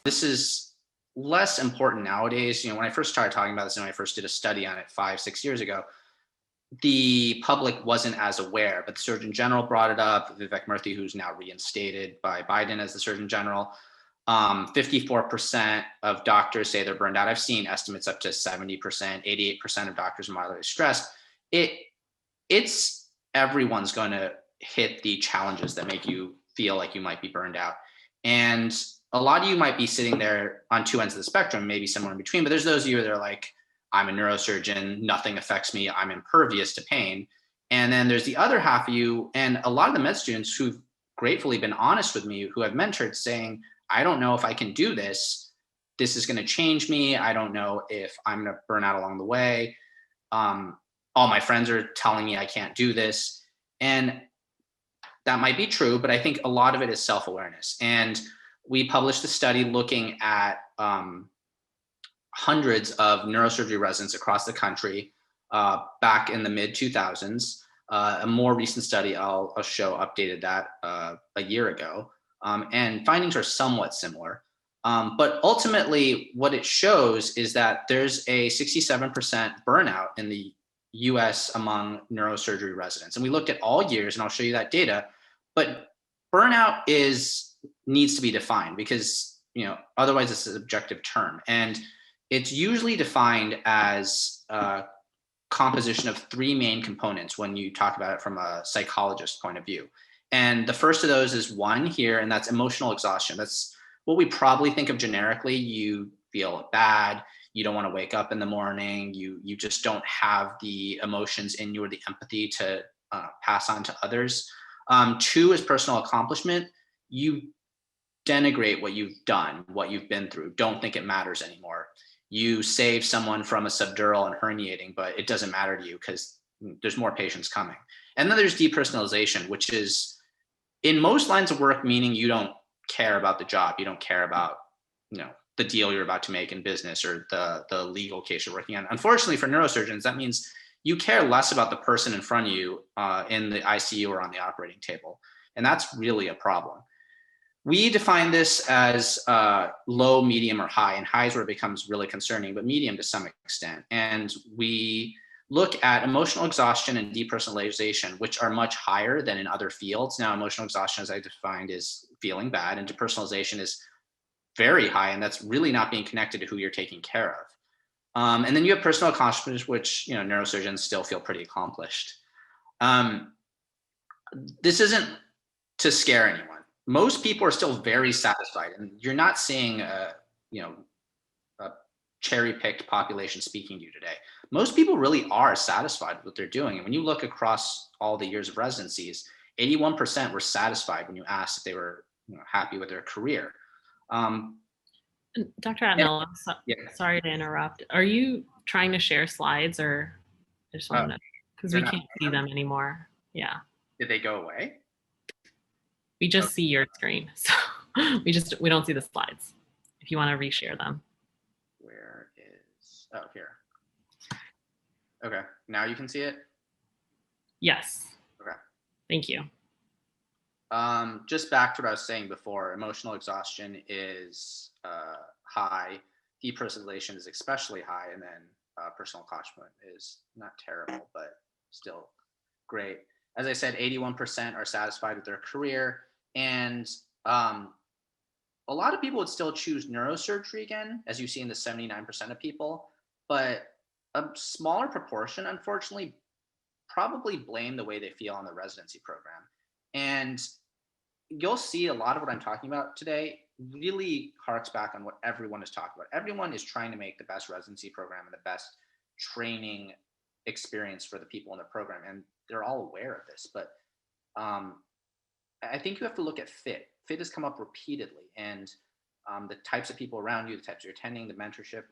This is less important nowadays. When I first started talking about this and when I first did a study on it 5-6 years ago, the public wasn't as aware, but the Surgeon General brought it up. Vivek Murthy, who's now reinstated by Biden as the Surgeon General, 54% of doctors say they're burned out. I've seen estimates up to 70%, 88% of doctors are moderately stressed. It's everyone's going to hit the challenges that make you feel like you might be burned out. And a lot of you might be sitting there on two ends of the spectrum, maybe somewhere in between, but there's those of you that are like, I'm a neurosurgeon, nothing affects me, I'm impervious to pain. And then there's the other half of you, and a lot of the med students who've gratefully been honest with me, who I've mentored, saying, I don't know if I can do this. This is going to change me. I don't know if I'm going to burn out along the way. All my friends are telling me I can't do this. And that might be true, but I think a lot of it is self-awareness. And we published a study looking at hundreds of neurosurgery residents across the country back in the mid-2000s. A more recent study I'll show updated that a year ago. And findings are somewhat similar. But ultimately, what it shows is that there's a 67% burnout in the US among neurosurgery residents. And we looked at all years, and I'll show you that data. But burnout needs to be defined because otherwise it's a subjective term. And it's usually defined as a composition of three main components when you talk about it from a psychologist's point of view. And the first of those is one here, and that's emotional exhaustion. That's what we probably think of generically. You feel bad. You don't want to wake up in the morning. You just don't have the emotions in you or the empathy to pass on to others. Two is personal accomplishment. You denigrate what you've done, what you've been through. Don't think it matters anymore. You save someone from a subdural and herniating, but it doesn't matter to you because there's more patients coming. And then there's depersonalization, which is in most lines of work, meaning you don't care about the job. You don't care about, the deal you're about to make in business or the legal case you're working on. Unfortunately for neurosurgeons, that means you care less about the person in front of you in the ICU or on the operating table. And that's really a problem. We define this as low, medium, or high, and high is where it becomes really concerning, but medium to some extent. And we look at emotional exhaustion and depersonalization, which are much higher than in other fields. Now, emotional exhaustion, as I defined, is feeling bad, and depersonalization is very high, and that's really not being connected to who you're taking care of. And then you have personal accomplishments, which neurosurgeons still feel pretty accomplished. This isn't to scare anyone. Most people are still very satisfied, and you're not seeing a cherry-picked population speaking to you today. Most people really are satisfied with what they're doing. And when you look across all the years of residencies, 81% were satisfied when you asked if they were happy with their career. Dr. Attenello, sorry to interrupt. Are you trying to share slides, or I just want to know, because we can't see them anymore. Yeah. Did they go away? We just see your screen, so we don't see the slides. If you want to reshare them. Where is, here. Okay, now you can see it? Yes. Okay. Thank you. Just back to what I was saying before, emotional exhaustion is high, depersonalization is especially high, and then personal accomplishment is not terrible, but still great. As I said, 81% are satisfied with their career, and a lot of people would still choose neurosurgery again, as you see in the 79% of people, but a smaller proportion, unfortunately, probably blame the way they feel on the residency program. And you'll see a lot of what I'm talking about today really harks back on what everyone is talking about. Everyone is trying to make the best residency program and the best training experience for the people in the program, and they're all aware of this. But I think you have to look at fit. Fit has come up repeatedly, and the types of people around you, the types you're attending, the mentorship,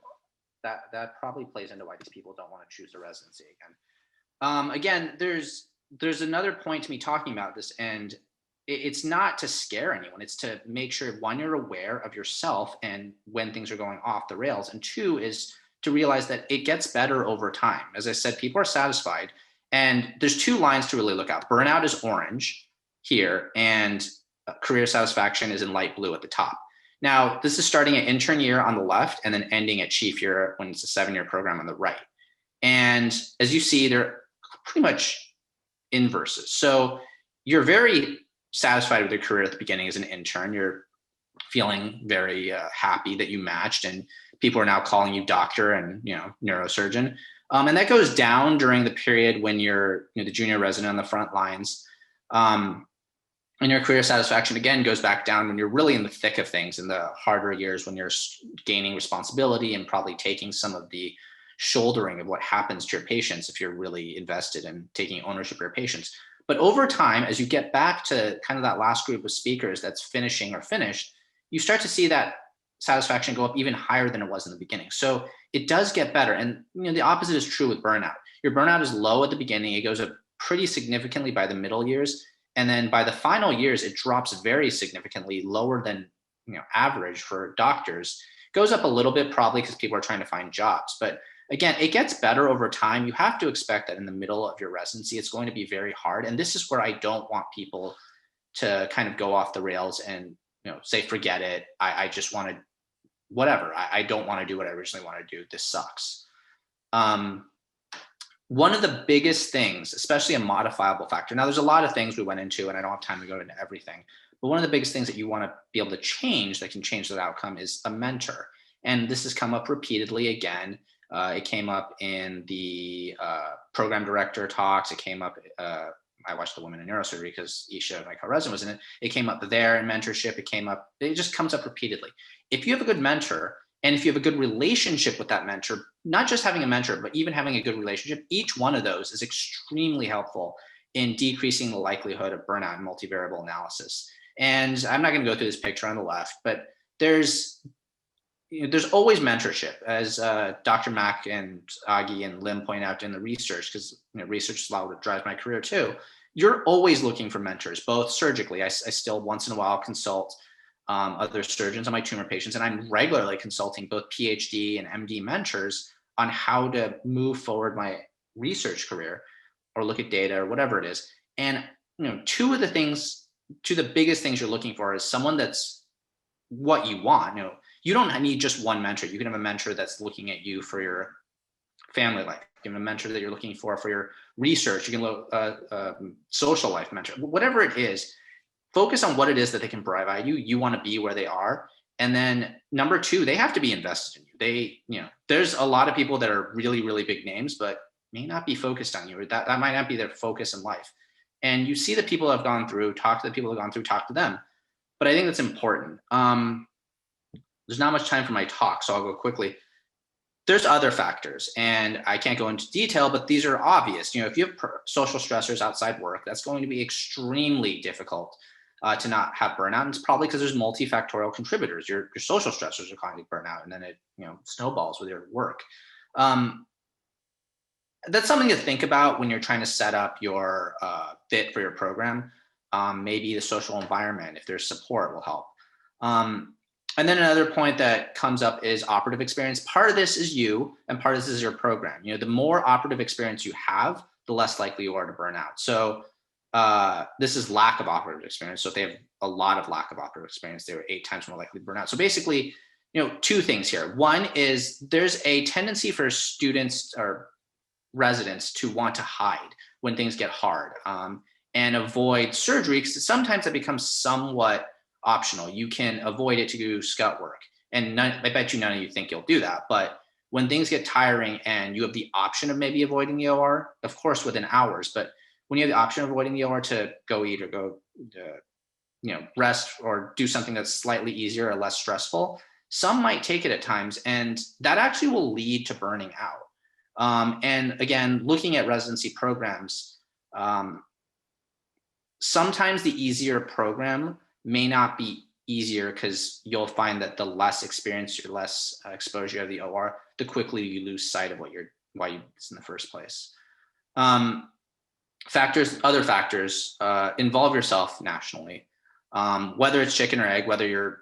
that probably plays into why these people don't want to choose a residency again. Again, there's another point to me talking about this, and it's not to scare anyone. It's to make sure, one, you're aware of yourself and when things are going off the rails, and two is to realize that it gets better over time. As I said, people are satisfied, and there's two lines to really look at. Burnout is orange here, and career satisfaction is in light blue at the top. Now, this is starting at intern year on the left and then ending at chief year when it's a 7-year program on the right. And as you see, they're pretty much inverses. So you're very satisfied with your career at the beginning as an intern. You're feeling very happy that you matched, and people are now calling you doctor and neurosurgeon. And that goes down during the period when you're the junior resident on the front lines. And your career satisfaction, again, goes back down when you're really in the thick of things, in the harder years when you're gaining responsibility and probably taking some of the shouldering of what happens to your patients if you're really invested in taking ownership of your patients. But over time, as you get back to kind of that last group of speakers that's finishing or finished, you start to see that satisfaction go up even higher than it was in the beginning. So it does get better. And the opposite is true with burnout. Your burnout is low at the beginning. It goes up pretty significantly by the middle years. And then by the final years, it drops very significantly, lower than average for doctors. It goes up a little bit, probably because people are trying to find jobs. But again, it gets better over time. You have to expect that in the middle of your residency, it's going to be very hard. And this is where I don't want people to kind of go off the rails and say, forget it. I just want to, whatever. I don't want to do what I originally wanted to do. This sucks. One of the biggest things, especially a modifiable factor. Now, there's a lot of things we went into, and I don't have time to go into everything. But one of the biggest things that you want to be able to change that can change that outcome is a mentor. And this has come up repeatedly again. It came up in the program director talks. It came up, I watched the Women in Neurosurgery because Isha, my co-resident, was in it. It came up there in mentorship. It just comes up repeatedly. If you have a good mentor, and if you have a good relationship with that mentor, not just having a mentor, but even having a good relationship, each one of those is extremely helpful in decreasing the likelihood of burnout and multivariable analysis. And I'm not going to go through this picture on the left, but there's always mentorship, as Dr. Mack and Agi and Lim point out in the research, because research is a lot what drives my career too. You're always looking for mentors, both surgically. I still once in a while consult other surgeons on my tumor patients, and I'm regularly consulting both PhD and MD mentors on how to move forward my research career or look at data or whatever it is. And two of the biggest things you're looking for is someone that's what you want. You don't need just one mentor. You can have a mentor that's looking at you for your family life. You can have a mentor that you're looking for your research. You can look social life mentor, whatever it is. Focus on what it is that they can provide you. You want to be where they are. And then number two, they have to be invested in you. There's a lot of people that are really, really big names, but may not be focused on you, or that might not be their focus in life. And you see the people that have gone through, talk to the people that have gone through, talk to them. But I think that's important. There's not much time for my talk, so I'll go quickly. There's other factors, and I can't go into detail, but these are obvious. If you have social stressors outside work, that's going to be extremely difficult to not have burnout. And it's probably because there's multifactorial contributors. Your social stressors are causing burnout, and then it snowballs with your work. That's something to think about when you're trying to set up your fit for your program. Maybe the social environment, if there's support, will help. And then another point that comes up is operative experience. Part of this is you, and part of this is your program. The more operative experience you have, the less likely you are to burn out. So this is lack of operative experience. So if they have a lot of lack of operative experience, they were 8 times more likely to burn out. So basically, two things here. One is there's a tendency for students or residents to want to hide when things get hard and avoid surgery, because sometimes that becomes somewhat optional. You can avoid it to do scut work. And I bet you none of you think you'll do that. But when things get tiring and you have the option of maybe avoiding the OR, of course, within hours, but when you have the option of avoiding the OR to go eat or go, rest or do something that's slightly easier or less stressful, some might take it at times, and that actually will lead to burning out. And again, looking at residency programs, sometimes the easier program may not be easier because you'll find that the less experience or less exposure of the OR, the quickly you lose sight of why you it's in the first place. Other factors, involve yourself nationally, whether it's chicken or egg, whether you're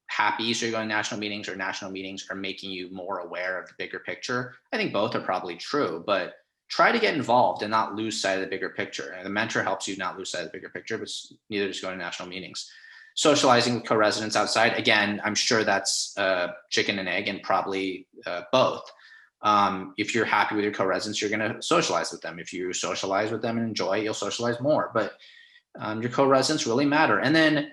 happy so you're going to national meetings, or national meetings are making you more aware of the bigger picture. I think both are probably true, but try to get involved and not lose sight of the bigger picture. And the mentor helps you not lose sight of the bigger picture, but neither does going to national meetings. socializing with co-residents outside, again, I'm sure that's chicken and egg, and probably both. If you're happy with your co-residents, you're going to socialize with them. If you socialize with them and enjoy, you'll socialize more. But your co-residents really matter. And then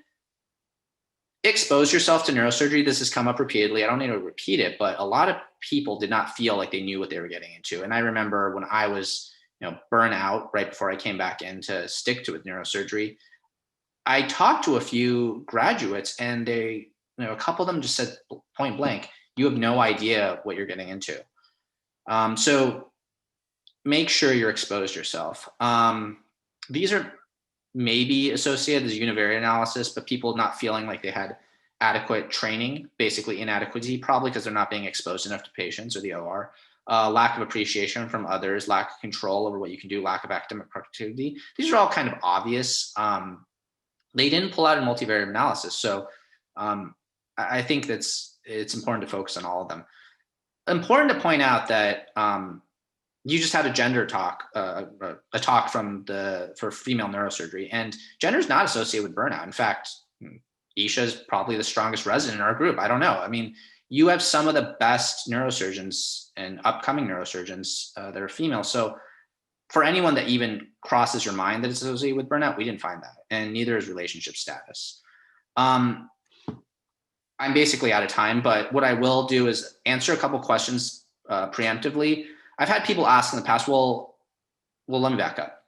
expose yourself to neurosurgery. This has come up repeatedly. I don't need to repeat it, but a lot of people did not feel like they knew what they were getting into. And I remember when I was, burnout right before I came back in to stick to with neurosurgery, I talked to a few graduates, and they, a couple of them just said point blank, you have no idea what you're getting into. So make sure you're exposed yourself. These are maybe associated as univariate analysis, but people not feeling like they had adequate training, basically inadequacy, probably because they're not being exposed enough to patients or the OR. Lack of appreciation from others, lack of control over what you can do, lack of academic productivity. These are all kind of obvious. They didn't pull out a multivariate analysis. So I think it's important to focus on all of them. Important to point out that you just had a gender talk, a talk for female neurosurgery, and gender is not associated with burnout. In fact, Isha is probably the strongest resident in our group. I don't know. I mean, you have some of the best neurosurgeons and upcoming neurosurgeons that are female. So for anyone that even crosses your mind that it's associated with burnout, we didn't find that, and neither is relationship status. I'm basically out of time, but what I will do is answer a couple questions preemptively. I've had people ask in the past, well, let me back up.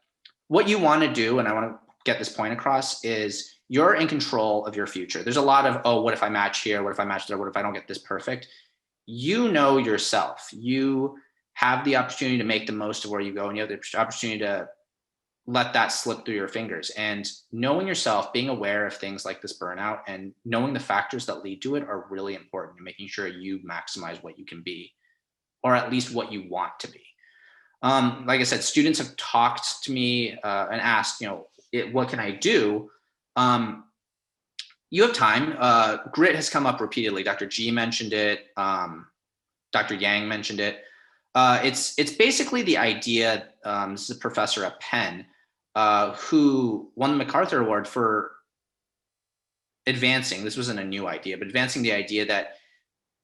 What you want to do, and I want to get this point across, is you're in control of your future. There's a lot of, oh, what if I match here? What if I match there? What if I don't get this perfect? You know yourself. You have the opportunity to make the most of where you go, and you have the opportunity to let that slip through your fingers. And knowing yourself, being aware of things like this burnout, and knowing the factors that lead to it are really important in making sure you maximize what you can be, or at least what you want to be. Like I said, students have talked to me and asked, what can I do? You have time. Grit has come up repeatedly. Dr. G mentioned it. Dr. Yang mentioned it. It's basically the idea. This is a professor at Penn who won the MacArthur Award for advancing. This wasn't a new idea, but advancing the idea that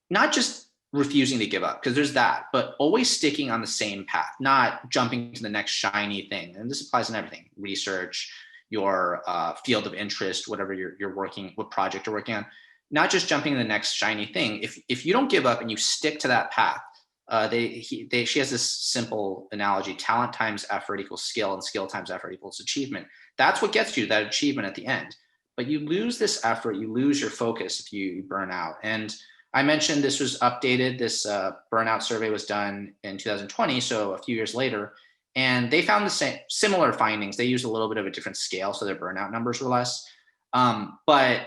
not just refusing to give up, because there's that, but always sticking on the same path, not jumping to the next shiny thing. And this applies in everything: research, your field of interest, whatever you're working, what project you're working on, not just jumping to the next shiny thing. If you don't give up and you stick to that path, she has this simple analogy: talent times effort equals skill, and skill times effort equals achievement. That's what gets you to that achievement at the end. But you lose this effort, you lose your focus if you burn out. And I mentioned this was updated. This burnout survey was done in 2020, so a few years later, and they found the similar findings. They used a little bit of a different scale, so their burnout numbers were less. But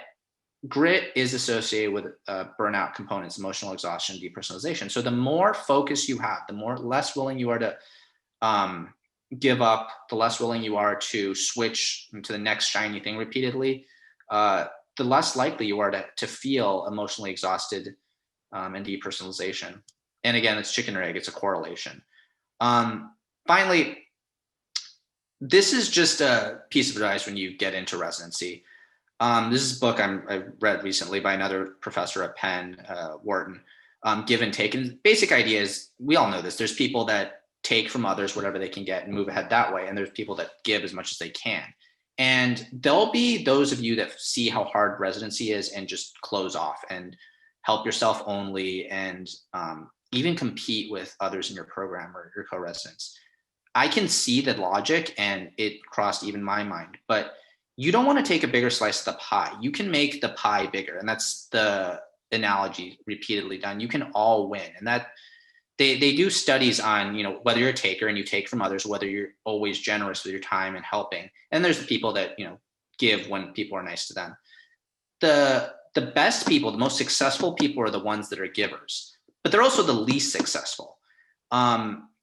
grit is associated with burnout components: emotional exhaustion, depersonalization. So the more focus you have, the less willing you are to give up, the less willing you are to switch to the next shiny thing repeatedly, the less likely you are to feel emotionally exhausted and depersonalization. And again, it's chicken or egg, it's a correlation. Finally, this is just a piece of advice when you get into residency. This is a book I read recently by another professor at Penn, Wharton, Give and Take. And the basic idea is, we all know this, there's people that take from others whatever they can get and move ahead that way. And there's people that give as much as they can. And there'll be those of you that see how hard residency is and just close off and help yourself only, and even compete with others in your program or your co-residents. I can see the logic, and it crossed even my mind, but you don't want to take a bigger slice of the pie. You can make the pie bigger. And that's the analogy repeatedly done. You can all win. And that they do studies on, whether you're a taker and you take from others, whether you're always generous with your time and helping. And there's the people that, give when people are nice to them. The best people, the most successful people, are the ones that are givers, but they're also the least successful.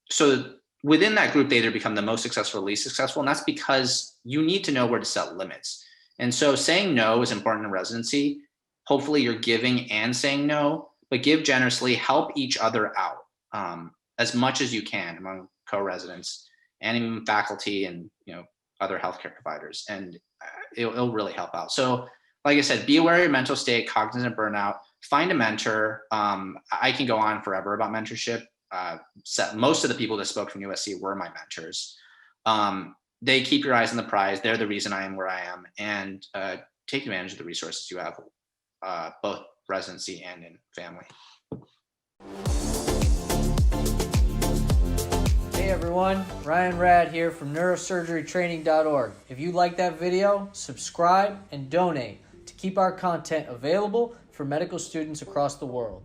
So within that group, they either become the most successful or least successful. And that's because you need to know where to set limits. And so saying no is important in residency. Hopefully you're giving and saying no, but give generously, help each other out as much as you can among co-residents and even faculty and, other healthcare providers. And it'll really help out. So like I said, be aware of your mental state, cognizant burnout, find a mentor. I can go on forever about mentorship. Most of the people that spoke from USC were my mentors. They keep your eyes on the prize. They're the reason I am where I am, and take advantage of the resources you have, both residency and in family. Hey everyone, Ryan Rad here from Neurosurgerytraining.org. If you like that video, subscribe and donate to keep our content available for medical students across the world.